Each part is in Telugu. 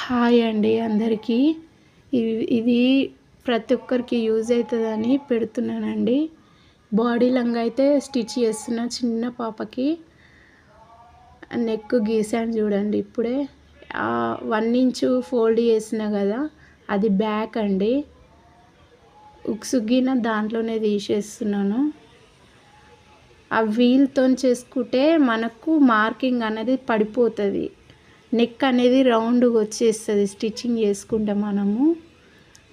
హాయ్ అండి అందరికీ. ఇది ప్రతి ఒక్కరికి యూజ్ అవుతుందని పెడుతున్నానండి. బాడీ లంగా అయితే స్టిచ్ చేస్తున్న చిన్న పాపకి. నెక్ గీసాను చూడండి ఇప్పుడే. 1 ఇంచు ఫోల్డ్ చేసిన కదా, అది బ్యాక్ అండి. ఉక్సుగిన దాంట్లోనే తీసేస్తున్నాను. ఆ వీల్తో చేసుకుంటే మనకు మార్కింగ్ అనేది పడిపోతుంది. నెక్ అనేది రౌండ్గా వచ్చేస్తుంది స్టిచ్చింగ్ చేసుకుంటే. మనము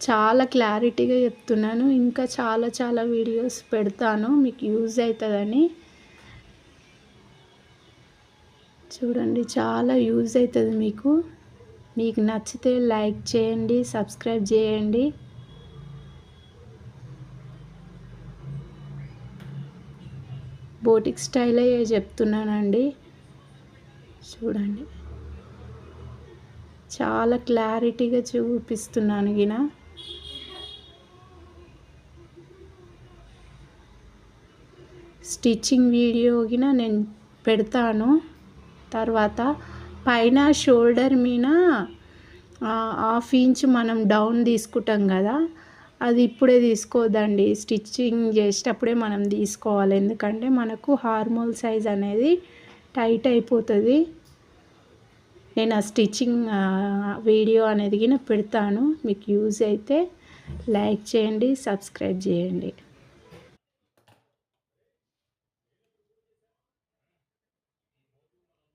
చాలా క్లారిటీగా చెప్తున్నాను. ఇంకా చాలా వీడియోస్ పెడతాను మీకు యూజ్ అవుతుందని. చూడండి, చాలా యూజ్ అవుతుంది మీకు. మీకు నచ్చితే లైక్ చేయండి, సబ్స్క్రైబ్ చేయండి. బోటిక్ స్టైలే చెప్తున్నానండి. చూడండి, చాలా క్లారిటీగా చూపిస్తున్నాను గిన. స్టిచ్చింగ్ వీడియో గిన నేను పెడతాను. తర్వాత పైన షోల్డర్ మీద 1/2 ఇంచ్ మనం డౌన్ తీసుకుంటాం కదా, అది ఇప్పుడే తీసుకోవద్దండి. స్టిచ్చింగ్ చేసేటప్పుడే మనం తీసుకోవాలి. ఎందుకంటే మనకు హార్మోల్ సైజ్ అనేది టైట్ అయిపోతుంది. నేను ఆ స్టిచ్చింగ్ వీడియో అనేది గిన పెడతాను. మీకు యూజ్ అయితే లైక్ చేయండి, సబ్స్క్రైబ్ చేయండి.